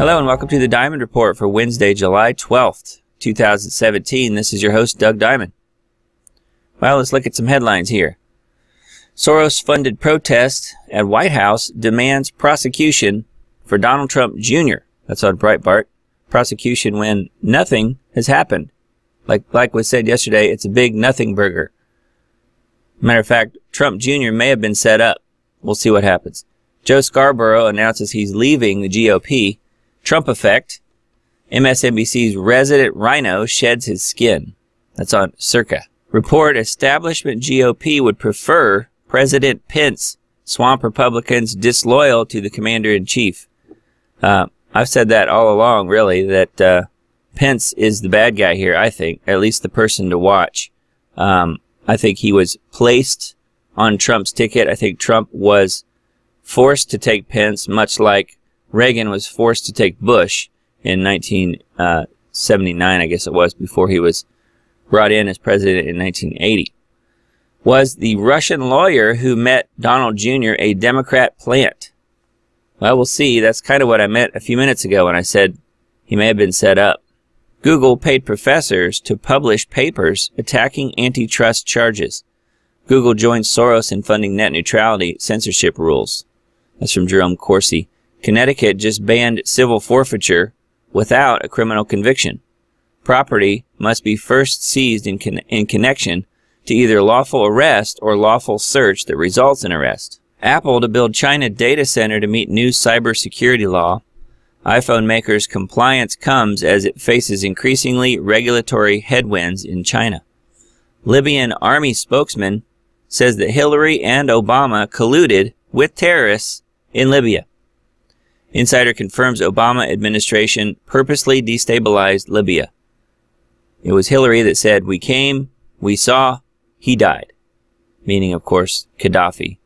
Hello and welcome to the Diamond Report for Wednesday, July 12th, 2017. This is your host, Doug Diamond. Well, let's look at some headlines here. Soros-funded protest at White House demands prosecution for Donald Trump Jr. That's on Breitbart. Prosecution when nothing has happened. Like was said yesterday, it's a big nothing burger. Matter of fact, Trump Jr. may have been set up. We'll see what happens. Joe Scarborough announces he's leaving the GOP. Trump effect. MSNBC's resident rhino sheds his skin. That's on Circa. Report establishment GOP would prefer President Pence. Swamp Republicans disloyal to the commander-in-chief. I've said that all along, really, that Pence is the bad guy here, I think. At least the person to watch. I think he was placed on Trump's ticket. I think Trump was forced to take Pence, much like Reagan was forced to take Bush in 1979, I guess it was, before he was brought in as president in 1980. Was the Russian lawyer who met Donald Jr. a Democrat plant? Well, we'll see. That's kind of what I meant a few minutes ago when I said he may have been set up. Google paid professors to publish papers attacking antitrust charges. Google joins Soros in funding net neutrality censorship rules. That's from Jerome Corsi. Connecticut just banned civil forfeiture without a criminal conviction. Property must be first seized in connection to either lawful arrest or lawful search that results in arrest. Apple to build China data center to meet new cybersecurity law. iPhone makers' compliance comes as it faces increasingly regulatory headwinds in China. Libyan army spokesman says that Hillary and Obama colluded with terrorists in Libya. Insider confirms Obama administration purposely destabilized Libya. It was Hillary that said, "We came, we saw, he died." Meaning, of course, Gaddafi.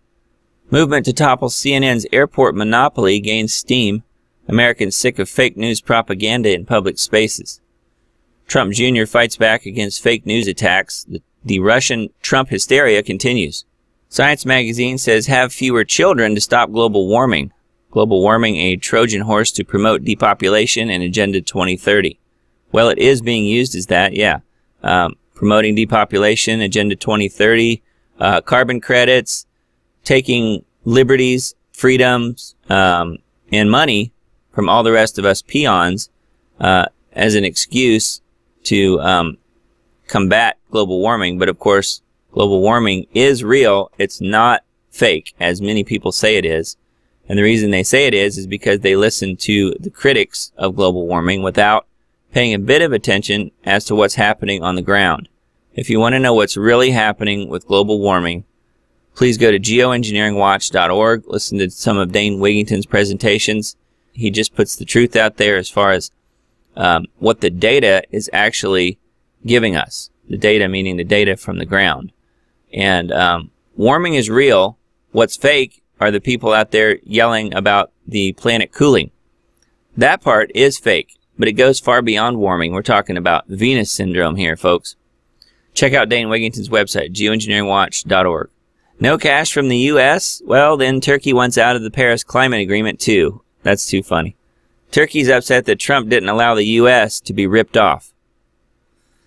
Movement to topple CNN's airport monopoly gains steam. Americans sick of fake news propaganda in public spaces. Trump Jr. fights back against fake news attacks. The Russian Trump hysteria continues. Science magazine says have fewer children to stop global warming. Global warming, a Trojan horse to promote depopulation and Agenda 2030. Well, it is being used as that, yeah. Promoting depopulation, Agenda 2030, carbon credits, taking liberties, freedoms, and money from all the rest of us peons as an excuse to combat global warming. But of course, global warming is real. It's not fake, as many people say it is. And the reason they say it is because they listen to the critics of global warming without paying a bit of attention as to what's happening on the ground. If you want to know what's really happening with global warming, please go to geoengineeringwatch.org. Listen to some of Dane Wigington's presentations. He just puts the truth out there as far as what the data is actually giving us. The data meaning the data from the ground. And warming is real. What's fake are the people out there yelling about the planet cooling. That part is fake, but it goes far beyond warming. We're talking about Venus syndrome here, folks. Check out Dane Wigington's website, geoengineeringwatch.org. No cash from the U.S.? Well, then Turkey wants out of the Paris Climate Agreement, too. That's too funny. Turkey's upset that Trump didn't allow the U.S. to be ripped off.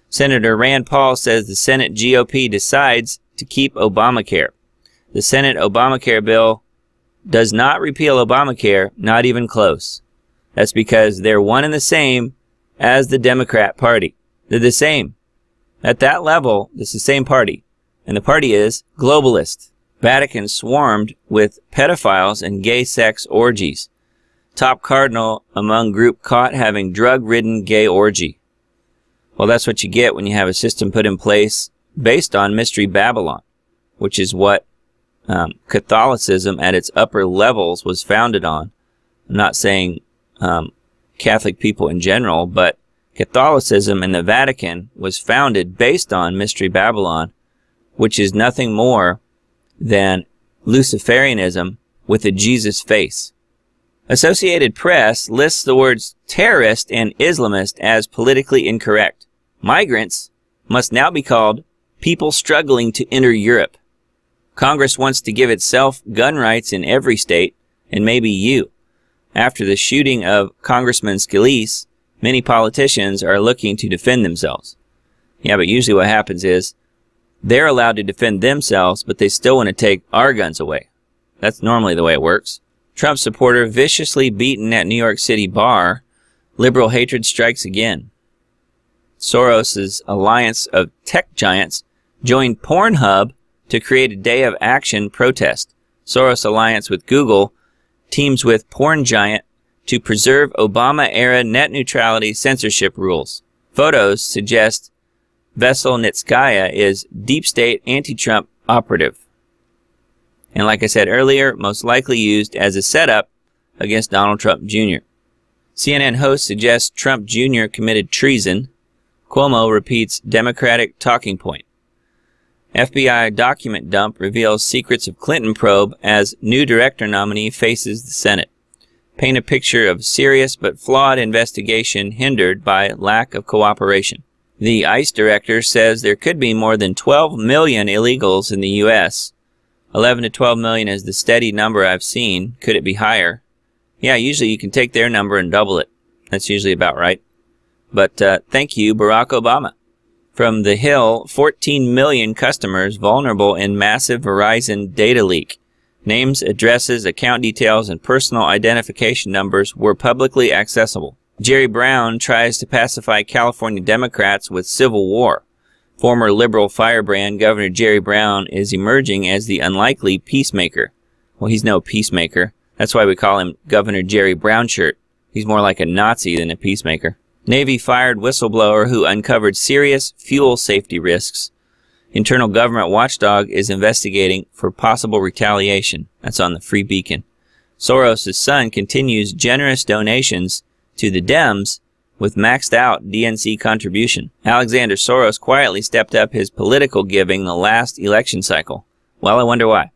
Senator Rand Paul says the Senate GOP decides to keep Obamacare. The Senate Obamacare bill does not repeal Obamacare, not even close. That's because they're one and the same as the Democrat Party. They're the same. At that level, it's the same party. And the party is globalist. Vatican swarmed with pedophiles and gay sex orgies. Top cardinal among group caught having drug-ridden gay orgy. Well, that's what you get when you have a system put in place based on Mystery Babylon, which is what Catholicism at its upper levels was founded on. I'm not saying Catholic people in general, but Catholicism in the Vatican was founded based on Mystery Babylon, which is nothing more than Luciferianism with a Jesus face. Associated Press lists the words terrorist and Islamist as politically incorrect. Migrants must now be called people struggling to enter Europe. Congress wants to give itself gun rights in every state, and maybe you. After the shooting of Congressman Scalise, many politicians are looking to defend themselves. Yeah, but usually what happens is they're allowed to defend themselves, but they still want to take our guns away. That's normally the way it works. Trump supporter viciously beaten at New York City bar. Liberal hatred strikes again. Soros's alliance of tech giants joined Pornhub to create a day of action protest. Soros alliance with Google teams with porn giant to preserve Obama-era net neutrality censorship rules. Photos suggest Veselnitskaya is deep state anti-Trump operative. And like I said earlier, most likely used as a setup against Donald Trump Jr. CNN host suggests Trump Jr. committed treason. Cuomo repeats Democratic talking point. FBI document dump reveals secrets of Clinton probe as new director nominee faces the Senate. Paint a picture of serious but flawed investigation hindered by lack of cooperation. The ICE director says there could be more than 12 million illegals in the U.S. 11 to 12 million is the steady number I've seen. Could it be higher? Yeah, usually you can take their number and double it. That's usually about right. But thank you, Barack Obama. From The Hill, 14 million customers vulnerable in massive Verizon data leak. Names, addresses, account details, and personal identification numbers were publicly accessible. Jerry Brown tries to pacify California Democrats with civil war. Former liberal firebrand Governor Jerry Brown is emerging as the unlikely peacemaker. Well, he's no peacemaker. That's why we call him Governor Jerry Brownshirt. He's more like a Nazi than a peacemaker. Navy fired whistleblower who uncovered serious fuel safety risks. Internal government watchdog is investigating for possible retaliation. That's on the Free Beacon. Soros' son continues generous donations to the Dems with maxed out DNC contribution. Alexander Soros quietly stepped up his political giving the last election cycle. Well, I wonder why.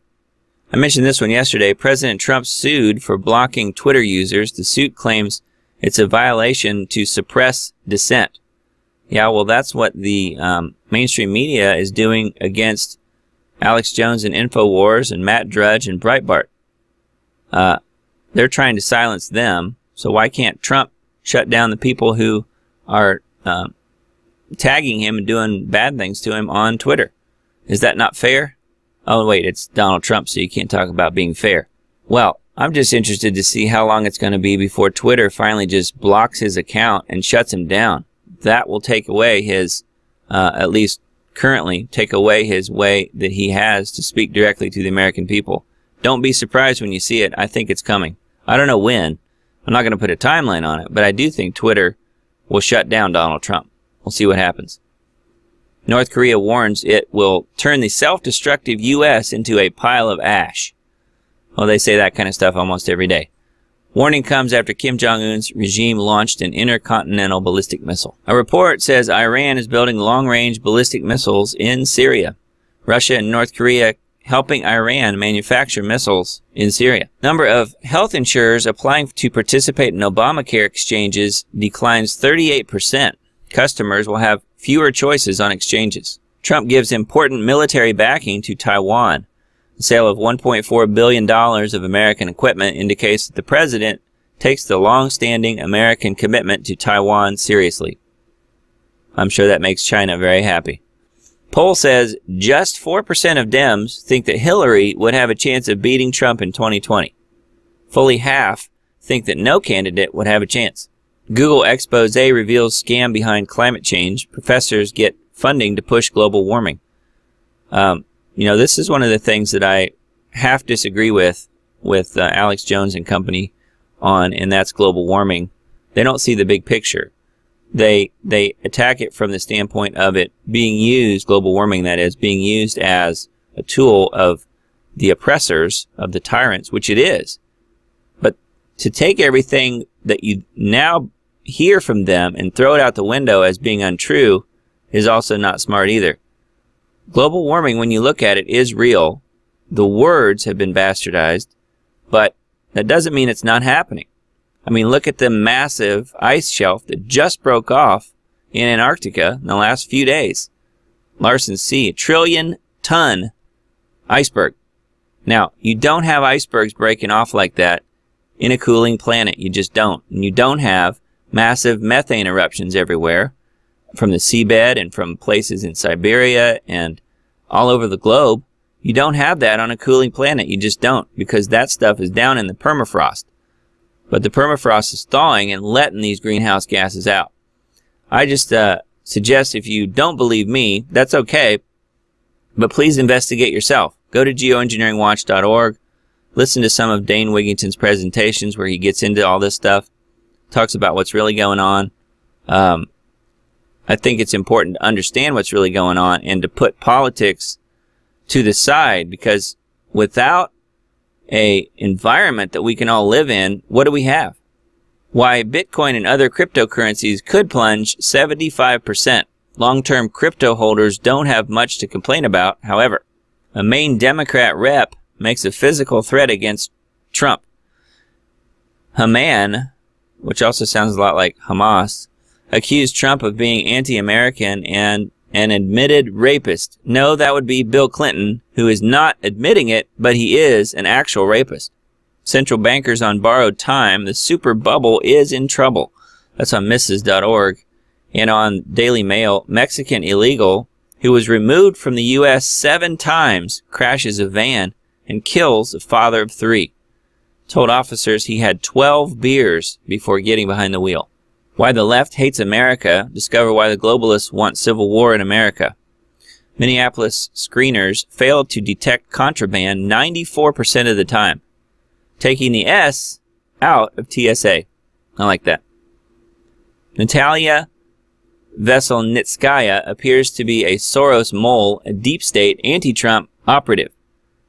I mentioned this one yesterday. President Trump sued for blocking Twitter users. The suit claims it's a violation to suppress dissent. Yeah, well, that's what the mainstream media is doing against Alex Jones and InfoWars and Matt Drudge and Breitbart. They're trying to silence them, so why can't Trump shut down the people who are tagging him and doing bad things to him on Twitter? Is that not fair? Oh, wait, it's Donald Trump, so you can't talk about being fair. Well, I'm just interested to see how long it's going to be before Twitter finally just blocks his account and shuts him down. That will take away his, at least currently, take away his way that he has to speak directly to the American people. Don't be surprised when you see it. I think it's coming. I don't know when. I'm not going to put a timeline on it, but I do think Twitter will shut down Donald Trump. We'll see what happens. North Korea warns it will turn the self-destructive U.S. into a pile of ash. Well, they say that kind of stuff almost every day. Warning comes after Kim Jong-un's regime launched an intercontinental ballistic missile. A report says Iran is building long-range ballistic missiles in Syria. Russia and North Korea helping Iran manufacture missiles in Syria. Number of health insurers applying to participate in Obamacare exchanges declines 38%. Customers will have fewer choices on exchanges. Trump gives important military backing to Taiwan. The sale of $1.4 billion of American equipment indicates that the president takes the long-standing American commitment to Taiwan seriously. I'm sure that makes China very happy. Poll says just 4% of Dems think that Hillary would have a chance of beating Trump in 2020. Fully half think that no candidate would have a chance. Google expose reveals scam behind climate change. Professors get funding to push global warming. You know, this is one of the things that I half disagree with Alex Jones and company on, and that's global warming. They don't see the big picture. They attack it from the standpoint of it being used, global warming that is, being used as a tool of the oppressors, of the tyrants, which it is. But to take everything that you now hear from them and throw it out the window as being untrue is also not smart either. Global warming, when you look at it, is real. The words have been bastardized, but that doesn't mean it's not happening. I mean, look at the massive ice shelf that just broke off in Antarctica in the last few days. Larsen-C, 1 trillion ton iceberg. Now, you don't have icebergs breaking off like that in a cooling planet. You just don't. And you don't have massive methane eruptions everywhere from the seabed and from places in Siberia and all over the globe. You don't have that on a cooling planet. You just don't, because that stuff is down in the permafrost. But the permafrost is thawing and letting these greenhouse gases out. I just suggest, if you don't believe me, that's okay, but please investigate yourself. Go to geoengineeringwatch.org. Listen to some of Dane Wigington's presentations where he gets into all this stuff, talks about what's really going on. I think it's important to understand what's really going on and to put politics to the side, because without an environment that we can all live in, what do we have? Why, Bitcoin and other cryptocurrencies could plunge 75%. Long-term crypto holders don't have much to complain about, however. A Maine Democrat rep makes a physical threat against Trump. Haman, which also sounds a lot like Hamas, accused Trump of being anti-American and an admitted rapist. No, that would be Bill Clinton, who is not admitting it, but he is an actual rapist. Central bankers on borrowed time. The super bubble is in trouble. That's on Mrs.org. And on Daily Mail, Mexican illegal who was removed from the U.S. 7 times crashes a van and kills a father of 3. Told officers he had 12 beers before getting behind the wheel. Why the left hates America. Discover why the globalists want civil war in America. Minneapolis screeners failed to detect contraband 94% of the time, taking the S out of TSA. I like that. Natalia Veselnitskaya appears to be a Soros mole, a deep state anti-Trump operative.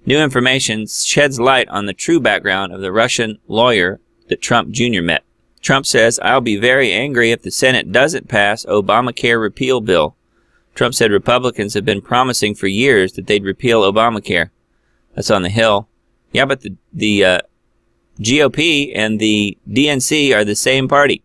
New information sheds light on the true background of the Russian lawyer that Trump Jr. met. Trump says, "I'll be very angry if the Senate doesn't pass Obamacare repeal bill." Trump said Republicans have been promising for years that they'd repeal Obamacare. That's on the Hill. Yeah, but the GOP and the DNC are the same party.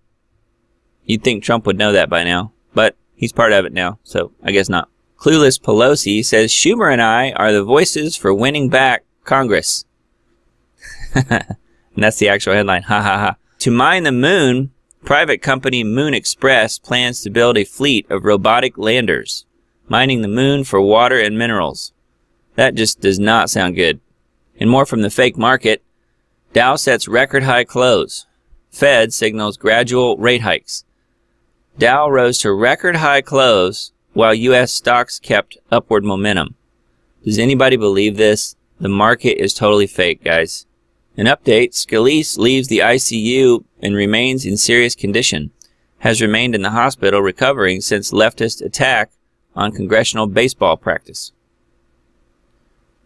You'd think Trump would know that by now, but he's part of it now, so I guess not. Clueless Pelosi says Schumer and I are the voices for winning back Congress. And that's the actual headline. Ha ha ha. To mine the moon, private company Moon Express plans to build a fleet of robotic landers, mining the moon for water and minerals. That just does not sound good. And more from the fake market. Dow sets record high close. Fed signals gradual rate hikes. Dow rose to record high close while U.S. stocks kept upward momentum. Does anybody believe this? The market is totally fake, guys. An update, Scalise leaves the ICU and remains in serious condition. Has remained in the hospital recovering since leftist attack on congressional baseball practice.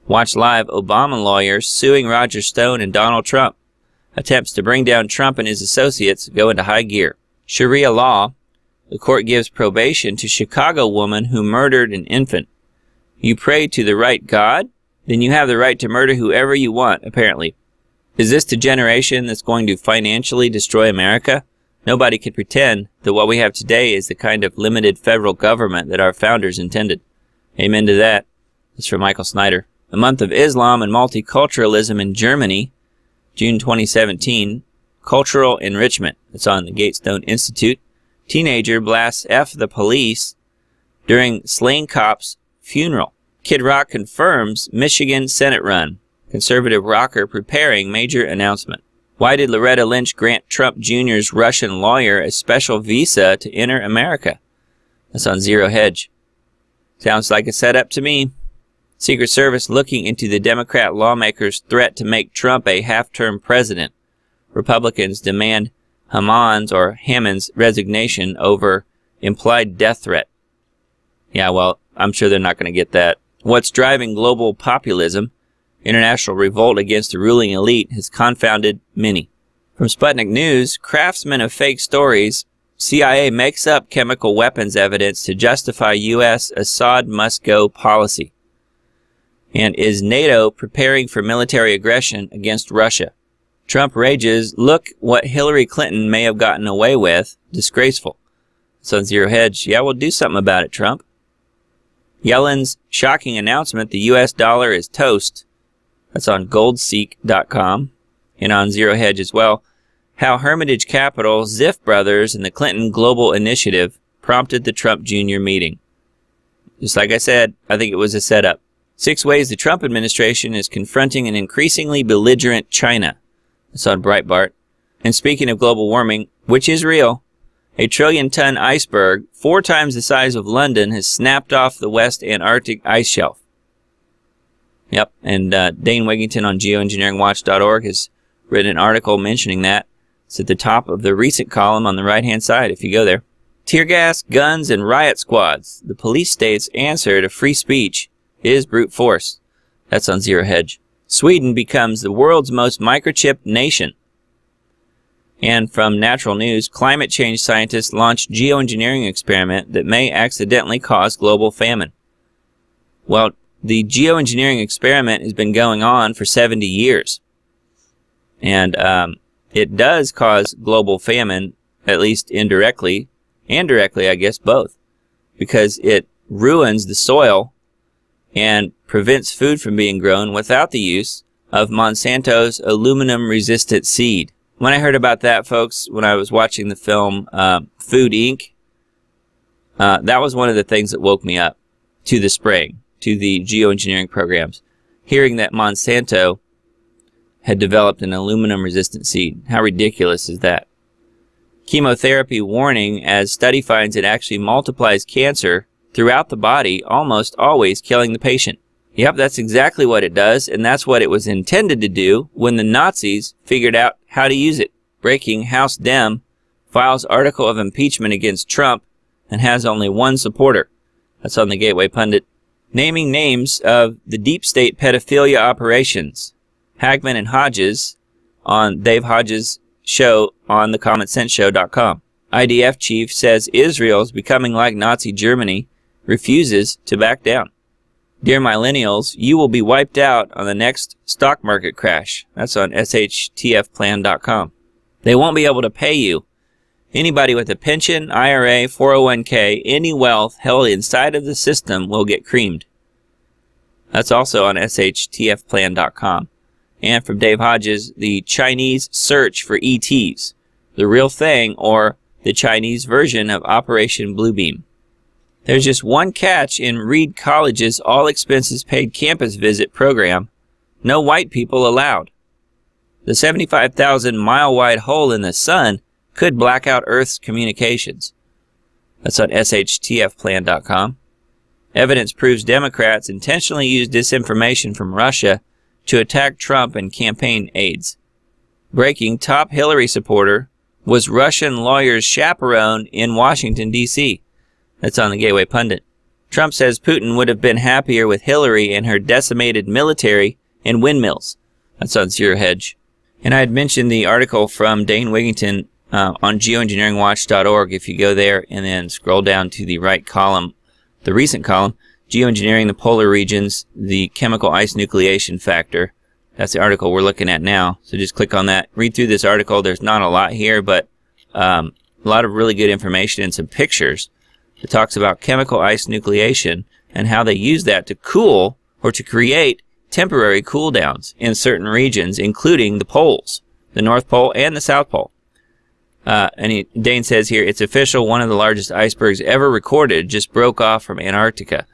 Watch live, Obama lawyers suing Roger Stone and Donald Trump. Attempts to bring down Trump and his associates go into high gear. Sharia law. The court gives probation to Chicago woman who murdered an infant. You pray to the right God? Then you have the right to murder whoever you want, apparently. Is this the generation that's going to financially destroy America? Nobody could pretend that what we have today is the kind of limited federal government that our founders intended. Amen to that. That's from Michael Snyder. The month of Islam and multiculturalism in Germany, June 2017. Cultural enrichment. It's on the Gatestone Institute. Teenager blasts F the police during slain cop's funeral. Kid Rock confirms Michigan Senate run. Conservative rocker preparing major announcement. Why did Loretta Lynch grant Trump Jr.'s Russian lawyer a special visa to enter America? That's on Zero Hedge. Sounds like a setup to me. Secret Service looking into the Democrat lawmakers' threat to make Trump a half-term president. Republicans demand Hammond's resignation over implied death threat. Yeah, well, I'm sure they're not going to get that. What's driving global populism? International revolt against the ruling elite has confounded many. From Sputnik News, craftsman of fake stories, CIA makes up chemical weapons evidence to justify U.S. Assad must go policy. And is NATO preparing for military aggression against Russia? Trump rages, look what Hillary Clinton may have gotten away with. Disgraceful. It's on Zero Hedge. Yeah, we'll do something about it, Trump. Yellen's shocking announcement, the U.S. dollar is toast. That's on goldseek.com. and on Zero Hedge as well, how Hermitage Capital, Ziff Brothers, and the Clinton Global Initiative prompted the Trump Jr. meeting. Just like I said, I think it was a setup. 6 ways the Trump administration is confronting an increasingly belligerent China. It's on Breitbart. And speaking of global warming, which is real, a trillion-ton iceberg 4 times the size of London has snapped off the West Antarctic ice shelf. Yep, and Dane Wigington on geoengineeringwatch.org has written an article mentioning that. It's at the top of the recent column on the right-hand side if you go there. Tear gas, guns, and riot squads. The police state's answer to free speech is brute force. That's on Zero Hedge. Sweden becomes the world's most microchipped nation. And from Natural News, climate change scientists launch geoengineering experiment that may accidentally cause global famine. Well, the geoengineering experiment has been going on for 70 years. And it does cause global famine, at least indirectly, and directly, I guess, both. Because it ruins the soil and prevents food from being grown without the use of Monsanto's aluminum-resistant seed. When I heard about that, folks, when I was watching the film Food, Inc., that was one of the things that woke me up to the spraying, to the geoengineering programs. Hearing that Monsanto had developed an aluminum-resistant seed. How ridiculous is that? Chemotherapy warning, as study finds it actually multiplies cancer throughout the body, almost always killing the patient. Yep, that's exactly what it does, and that's what it was intended to do when the Nazis figured out how to use it. Breaking: House Dem files article of impeachment against Trump and has only 1 supporter. That's on the Gateway Pundit. Naming names of the deep state pedophilia operations. Hagman and Hodges on Dave Hodges' show on thecommonsenseshow.com. IDF chief says Israel is becoming like Nazi Germany, refuses to back down. Dear millennials, you will be wiped out on the next stock market crash. That's on shtfplan.com. They won't be able to pay you. Anybody with a pension, IRA, 401k, any wealth held inside of the system will get creamed. That's also on shtfplan.com. And from Dave Hodges, the Chinese search for ETs, the real thing, or the Chinese version of Operation Bluebeam. There's just one catch in Reed College's all-expenses-paid campus visit program: no white people allowed. The 75,000-mile-wide hole in the sun could black out Earth's communications. That's on shtfplan.com. Evidence proves Democrats intentionally used disinformation from Russia to attack Trump and campaign aides. Breaking: top Hillary supporter was Russian lawyer's chaperone in Washington, D.C. That's on the Gateway Pundit. Trump says Putin would have been happier with Hillary and her decimated military and windmills. That's on Zero Hedge. And I had mentioned the article from Dane Wigington on geoengineeringwatch.org. If you go there and then scroll down to the right column, the recent column, Geoengineering the Polar Regions, the Chemical Ice Nucleation Factor. That's the article we're looking at now. So just click on that. Read through this article. There's not a lot here, but a lot of really good information and some pictures. It talks about chemical ice nucleation and how they use that to cool or to create temporary cool downs in certain regions, including the poles, the North Pole and the South Pole. Dane says here, it's official, one of the largest icebergs ever recorded just broke off from Antarctica.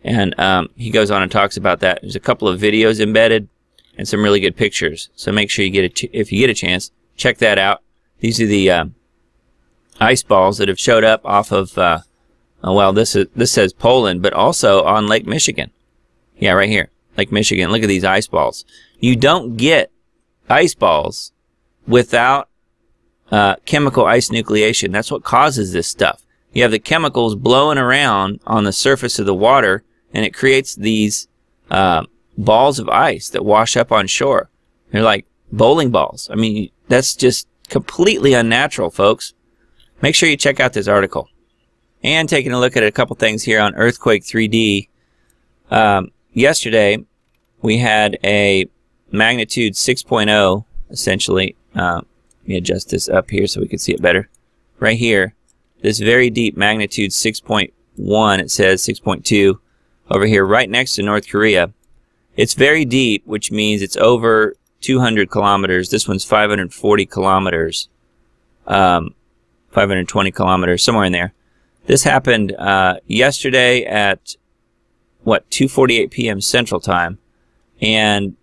And he goes on and talks about that. There's a couple of videos embedded and some really good pictures. So make sure you get if you get a chance, check that out. These are the ice balls that have showed up off of, well, this says Poland, but also on Lake Michigan. Yeah, right here, Lake Michigan. Look at these ice balls. You don't get ice balls without chemical ice nucleation. That's what causes this stuff. You have the chemicals blowing around on the surface of the water, and it creates these balls of ice that wash up on shore. They're like bowling balls. I mean, that's just completely unnatural, folks. Make sure you check out this article. And taking a look at a couple things here on Earthquake 3D. Yesterday, we had a magnitude 6.0, essentially. Let me adjust this up here so we can see it better. Right here, this very deep magnitude 6.1, it says 6.2, over here right next to North Korea. It's very deep, which means it's over 200 kilometers. This one's 540 kilometers. 520 kilometers, somewhere in there. This happened yesterday at, what, 2:48 p.m. Central Time. And,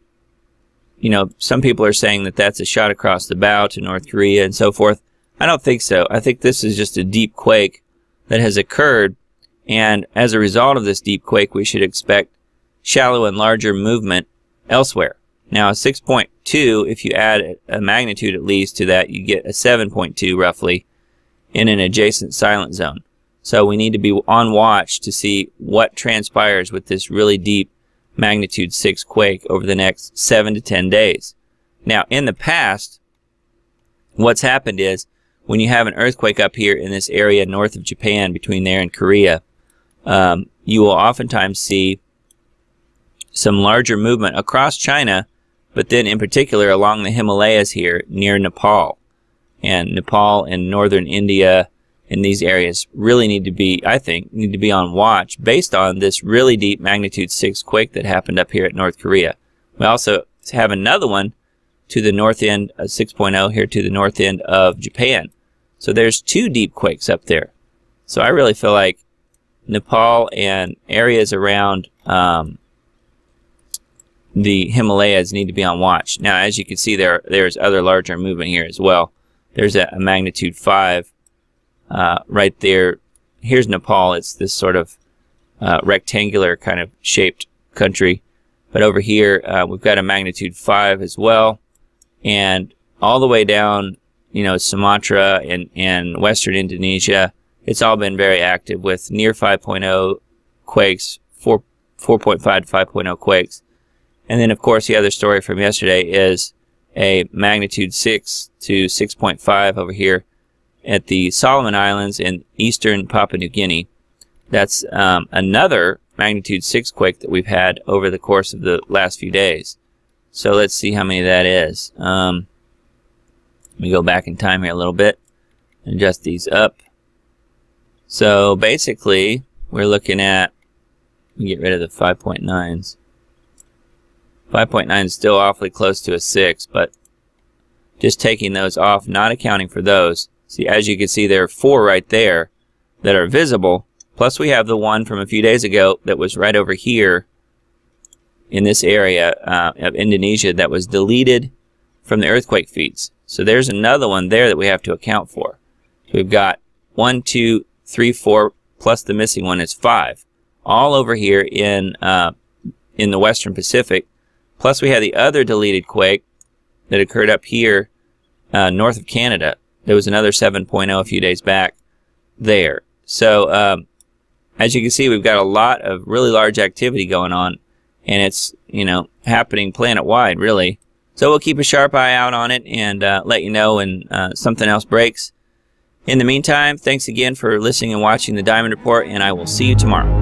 you know, some people are saying that that's a shot across the bow to North Korea and so forth. I don't think so. I think this is just a deep quake that has occurred. And as a result of this deep quake, we should expect shallow and larger movement elsewhere. Now, a 6.2, if you add a magnitude at least to that, you get a 7.2 roughly in an adjacent silent zone. So we need to be on watch to see what transpires with this really deep magnitude 6 quake over the next 7 to 10 days. Now, in the past, what's happened is when you have an earthquake up here in this area north of Japan, between there and Korea, you will oftentimes see some larger movement across China, but then in particular along the Himalayas here near Nepal. And Nepal and northern India in these areas really need to be, I think, need to be on watch based on this really deep magnitude 6 quake that happened up here at North Korea. We also have another one to the north end, a 6.0 here to the north end of Japan. So there's 2 deep quakes up there. So I really feel like Nepal and areas around the Himalayas need to be on watch. Now, as you can see, there's other larger movement here as well. There's a magnitude 5 right there. Here's Nepal. It's this sort of rectangular kind of shaped country. But over here, we've got a magnitude 5 as well. And all the way down, you know, Sumatra and western Indonesia, it's all been very active with near 5.0 quakes, 4.5 to 5.0 quakes. And then, of course, the other story from yesterday is a magnitude 6 to 6.5 over here at the Solomon Islands in eastern Papua New Guinea. That's another magnitude 6 quake that we've had over the course of the last few days. So let's see how many that is. Let me go back in time here a little bit and adjust these up. So basically, we're looking at, let me get rid of the 5.9s. 5.9 is still awfully close to a 6, but just taking those off, not accounting for those. See, as you can see, there are 4 right there that are visible. Plus, we have the one from a few days ago that was right over here in this area of Indonesia that was deleted from the earthquake feeds. So there's another one there that we have to account for. So we've got 1, 2, 3, 4, plus the missing one is 5, all over here in the Western Pacific. Plus, we had the other deleted quake that occurred up here north of Canada. There was another 7.0 a few days back there. So, as you can see, we've got a lot of really large activity going on, and it's, you know, happening planet-wide, really. So we'll keep a sharp eye out on it and let you know when something else breaks. In the meantime, thanks again for listening and watching the Diamond Report, and I will see you tomorrow.